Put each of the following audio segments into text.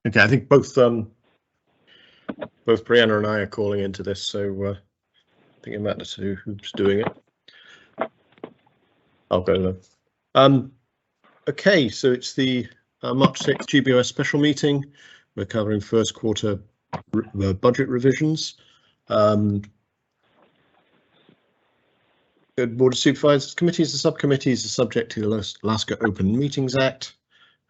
Okay, I think both Brianna and I are calling into this, so I think it matters who's doing it. I'll go then. Okay, so it's the March 6th GBOS special meeting. We're covering first quarter budget revisions. Board of Supervisors committees and subcommittees are subject to the Alaska Open Meetings Act,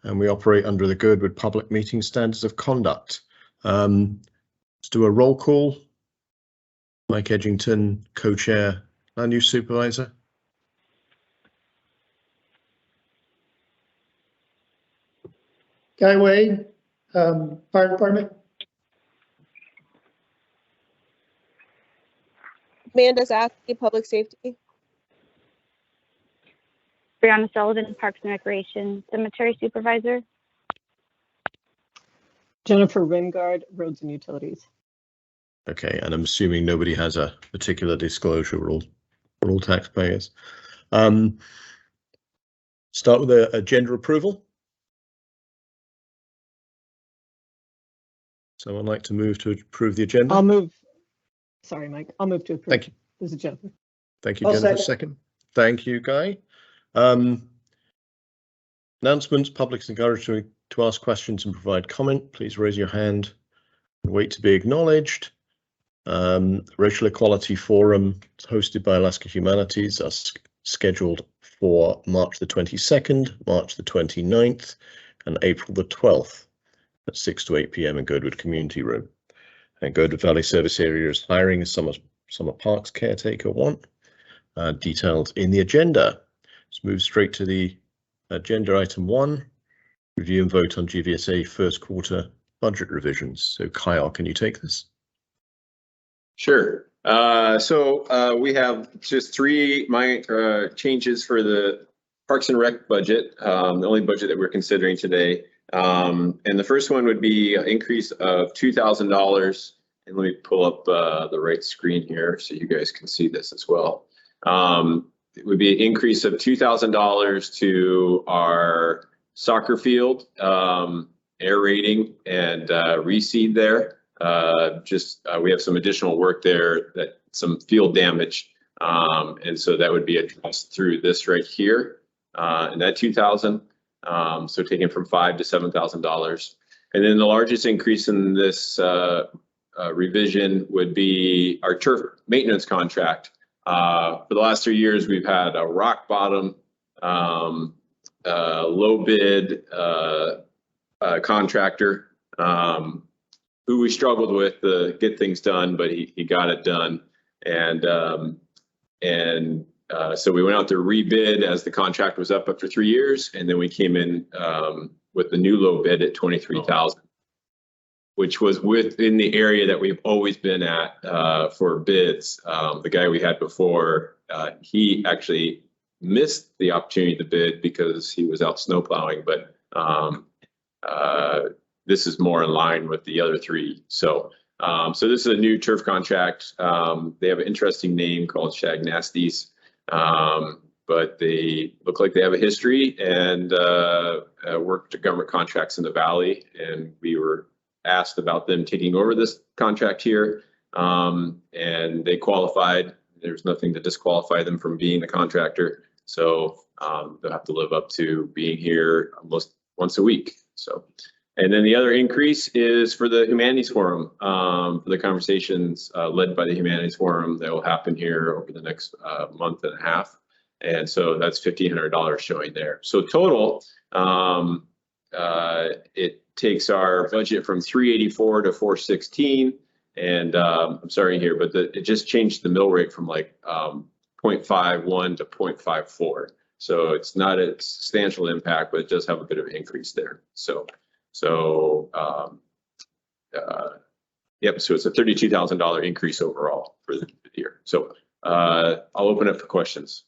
and we operate under the Girdwood Public Meeting Standards of Conduct. Let's do a roll call. Mike Edgington, co-chair, Land Use Supervisor. Guy Wade, Fire Department. Amanda Zatsky, Public Safety. Brianna Sullivan, Parks and Recreation, Cemetery Supervisor. Jennifer Ringard, Roads and Utilities. Okay, and I'm assuming nobody has a particular disclosure. We're all taxpayers. Start with agenda approval. Someone like to move to approve the agenda? I'll move. Sorry, Mike. I'll move to approve. Thank you. This is Jennifer. Thank you, Jennifer. Second. Thank you, Guy. Announcements. Public is encouraged to ask questions and provide comment. Please raise your hand and wait to be acknowledged. Racial Equality Forum hosted by Alaska Humanities are scheduled for March the 22nd, March the 29th, and April the 12th at 6 to 8 p.m. in Girdwood Community Room. And Girdwood Valley Service Area is hiring a summer parks caretaker one. Detailed in the agenda. Let's move straight to the agenda item 1. Review and vote on GVSA first quarter budget revisions. So Kyle, can you take this? Sure. So we have just 3 minor changes for the Parks and Rec budget, the only budget that we're considering today. And the first one would be an increase of $2,000. And let me pull up the right screen here so you guys can see this as well. It would be an increase of $2,000 to our soccer field, aerating and reseed there. We have some additional work there, some field damage. And so that would be addressed through this right here, and that $2,000. So taking from $5,000 to $7,000. And then the largest increase in this revision would be our turf maintenance contract. For the last 3 years, we've had a rock bottom, low bid contractor who we struggled with to get things done, but he got it done. So we went out to rebid as the contract was up after 3 years, and then we came in with the new low bid at $23,000, which was within the area that we've always been at for bids. The guy we had before, he actually missed the opportunity to bid because he was out snow plowing, but this is more in line with the other 3. So this is a new turf contract. They have an interesting name called Shag Nasties. But they look like they have a history and worked government contracts in the Valley, and we were asked about them taking over this contract here, and they qualified. There's nothing to disqualify them from being the contractor, so they'll have to live up to being here almost once a week. So, and then the other increase is for the Humanities Forum, for the conversations led by the Humanities Forum that will happen here over the next month and a half. And so that's $1,500 showing there. So total, it takes our budget from 384 to 416. And I'm sorry here, but it just changed the mill rate from like 0.51 to 0.54. So it's not a substantial impact, but it does have a bit of an increase there. Yep, so it's a $32,000 increase overall for the year. So I'll open up for questions.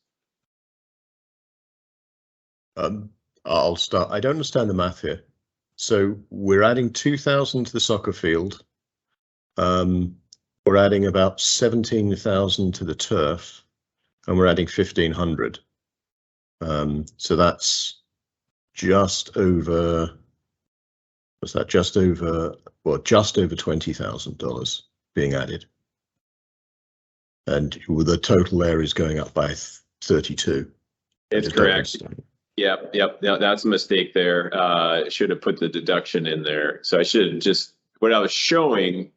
I'll start. I don't understand the math here. So we're adding 2,000 to the soccer field. We're adding about 17,000 to the turf, and we're adding 1,500. So that's just over Was that just over $20,000 being added? And the total there is going up by 32. It's correct. Yep. Yeah, that's a mistake there. Should have put the deduction in there. So I should just, what I was showing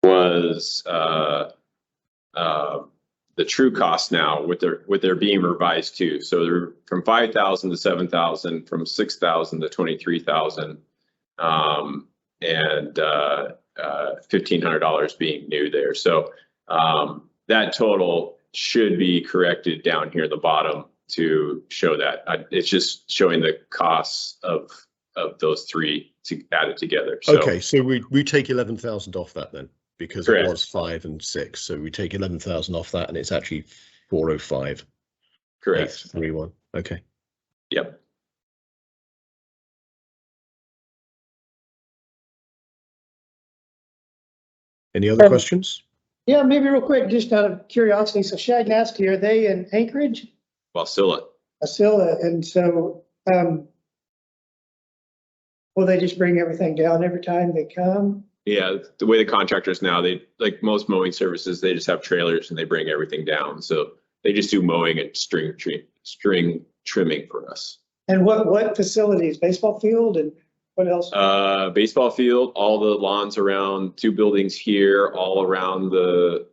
was the true cost now with their being revised too. So they're from 5,000 to 7,000, from 6,000 to 23,000, and $1,500 being new there. So that total should be corrected down here at the bottom to show that. It's just showing the costs of those three added together. So, okay, so we take 11,000 off that then, because correct. It was 5 and 6. So we take 11,000 off that, and it's actually 405. Correct. 831. Okay. Yep. Any other questions? Yeah, maybe real quick, just out of curiosity. So Shag Nasty, are they in Anchorage? Wasilla. Wasilla, and so, will they just bring everything down every time they come? Yeah, the way the contractors now, they, like most mowing services, they just have trailers and they bring everything down. So they just do mowing and string trimming for us. And what facilities? Baseball field and what else? Baseball field, all the lawns around 2 buildings here, all around the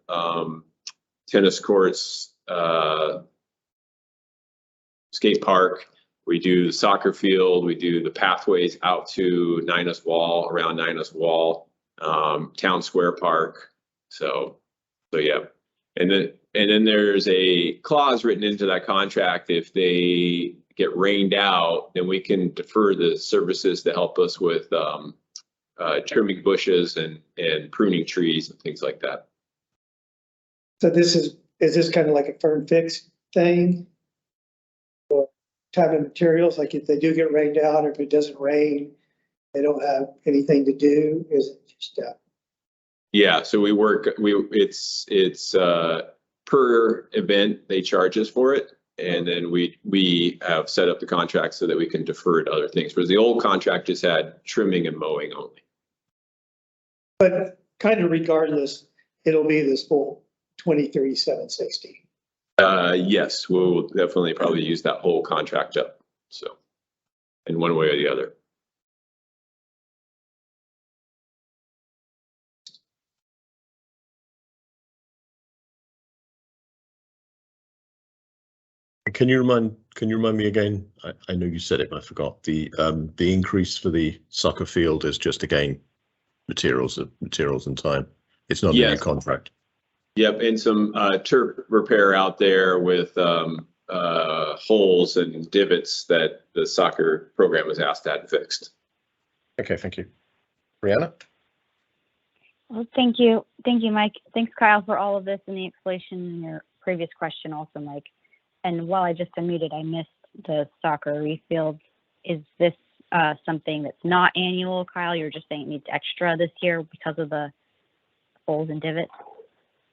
tennis courts, skate park. We do the soccer field. We do the pathways out to Nina's Wall, around Nina's Wall, Town Square Park. So yeah. And then there's a clause written into that contract. If they get rained out, then we can defer the services to help us with trimming bushes and pruning trees and things like that. So is this kind of like a firm fix thing? Or time and materials, like if they do get rained out, or if it doesn't rain, they don't have anything to do? Is it just Yeah, so it's per event they charge us for it, and then we have set up the contract so that we can defer to other things. Whereas the old contract just had trimming and mowing only. But kind of regardless, it'll be this full 23,760. Yes, we'll definitely probably use that whole contract up. So, in one way or the other. Can you remind me again? I know you said it, but I forgot. The increase for the soccer field is just again materials and time. It's not a new contract. Yep, and some turf repair out there with holes and divots that the soccer program was asked to have fixed. Okay, thank you. Brianna? Well, thank you, Mike. Thanks, Kyle, for all of this and the explanation in your previous question also, Mike. And while I just unmuted, I missed the soccer refield. Is this something that's not annual, Kyle? You're just saying it needs extra this year because of the holes and divots?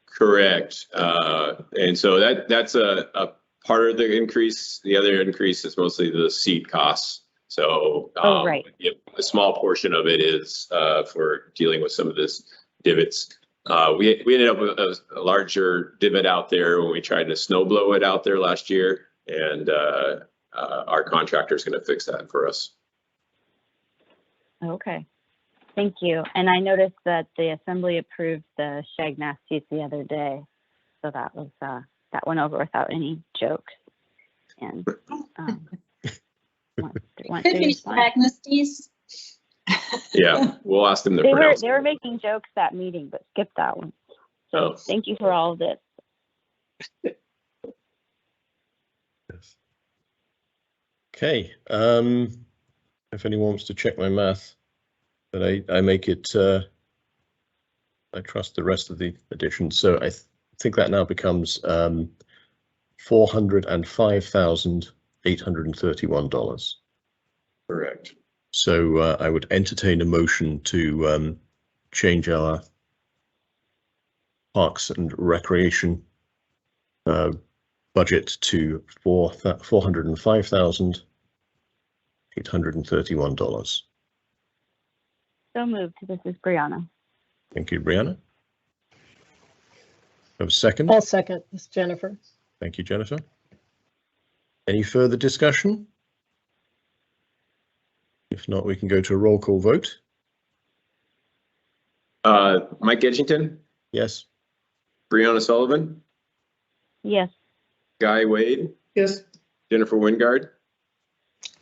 Correct. And so that's a part of the increase. The other increase is mostly the seed costs. So right. A small portion of it is for dealing with some of this divots. We ended up with a larger divot out there when we tried to snow blow it out there last year, and our contractor is going to fix that for us. Okay, thank you. And I noticed that the assembly approved the Shag Nasties the other day, so that was that went over without any jokes. And could be Shag Nasties. Yeah, we'll ask them to pronounce. They were making jokes that meeting, but skip that one. So Thank you for all of this. Yes. Okay. If anyone wants to check my math, but I make it. I trust the rest of the additions. So I think that now becomes $405,831. Correct. So I would entertain a motion to change our Parks and Recreation budget to $405,831. So moved. This is Brianna. Thank you, Brianna. Have a second? I'll second. This is Jennifer. Thank you, Jennifer. Any further discussion? If not, we can go to a roll call vote. Mike Edgington, Yes. Brianna Sullivan, Yes. Guy Wade, Yes, Jennifer Wingard,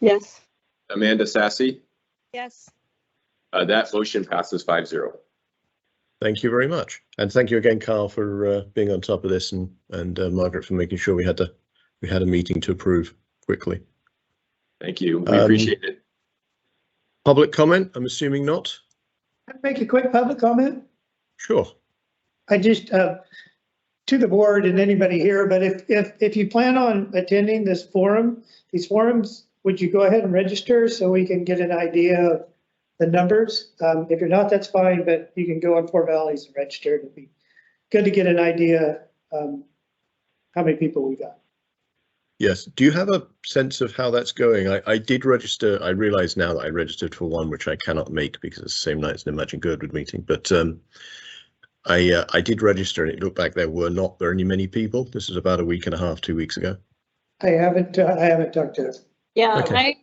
Yes. Amanda Sassy. Yes. That motion passes 5-0. Thank you very much. And thank you again, Carl, for being on top of this, and Margaret for making sure we had a meeting to approve quickly. Thank you. We appreciate it. Public comment? I'm assuming not. I'd make a quick public comment. Sure. I just, to the board and anybody here, but if you plan on attending this forum, these forums, would you go ahead and register so we can get an idea of the numbers? If you're not, that's fine, but you can go on Four Valleys and register. It'd be good to get an idea how many people we got. Yes. Do you have a sense of how that's going? I did register. I realize now that I registered for one, which I cannot make because it's the same night as the Imagine Girdwood meeting. But I did register, and it looked like there were not very many people. This is about a week and a half, 2 weeks ago. I haven't talked to her. Yeah, Okay.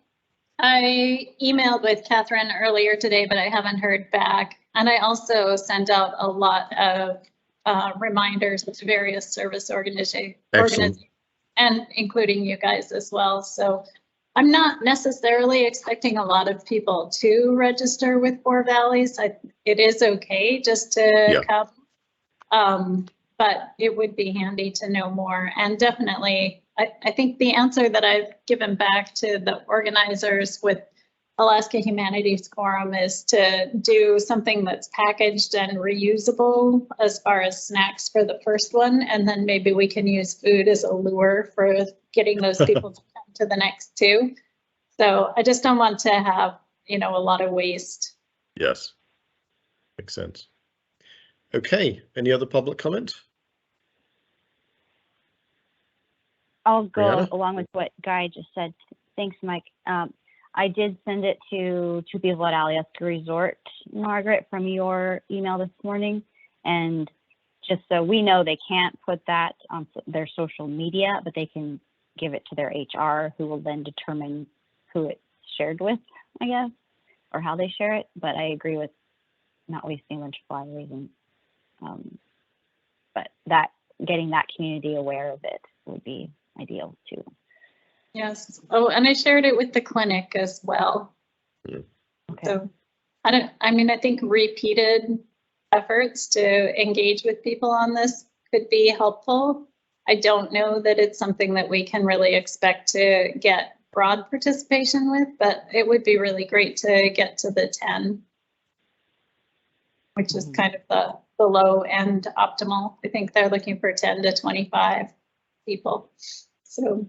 I emailed with Catherine earlier today, but I haven't heard back. And I also sent out a lot of reminders to various service organizations, and including you guys as well. So I'm not necessarily expecting a lot of people to register with Four Valleys. It is okay just to come, but it would be handy to know more. And definitely, I think the answer that I've given back to the organizers with Alaska Humanities Forum is to do something that's packaged and reusable as far as snacks for the first one, and then maybe we can use food as a lure for getting those people to come to the next two. So I just don't want to have, a lot of waste. Yes. Makes sense. Okay. Any other public comment? I'll go Brianna? along with what Guy just said. Thanks, Mike. I did send it to two people at Alaska Resort, Margaret, from your email this morning. And just so we know, they can't put that on their social media, but they can give it to their HR, who will then determine who it's shared with, I guess, or how they share it. But I agree with not wasting a bunch of flyers, and but that getting that community aware of it would be ideal too. Yes. Oh, and I shared it with the clinic as well. Okay. So I think repeated efforts to engage with people on this could be helpful. I don't know that it's something that we can really expect to get broad participation with, but it would be really great to get to the 10, which is kind of the low end optimal. I think they're looking for 10 to 25 people. So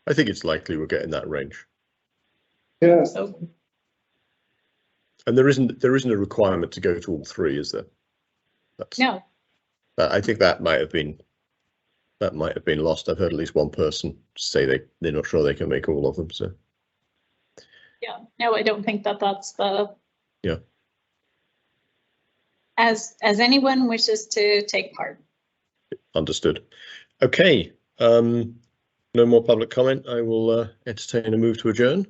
I think it's likely we'll get in that range. Yeah. so And there isn't a requirement to go to all three, is there? no. I think that might have been lost. I've heard at least one person say they're not sure they can make all of them. So Yeah, no, I don't think that's the. Yeah. As anyone wishes to take part. understood. Okay. No more public comment. I will entertain a move to adjourn.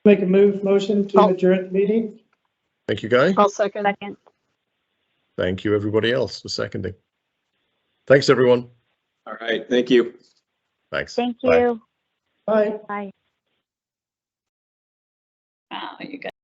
Make a motion to adjourn the meeting. Thank you, Guy. I'll second. Second. Thank you, everybody else, for seconding. Thanks, everyone. All right. Thank you. Thanks. Thank Bye. you. Bye. Bye. You guys.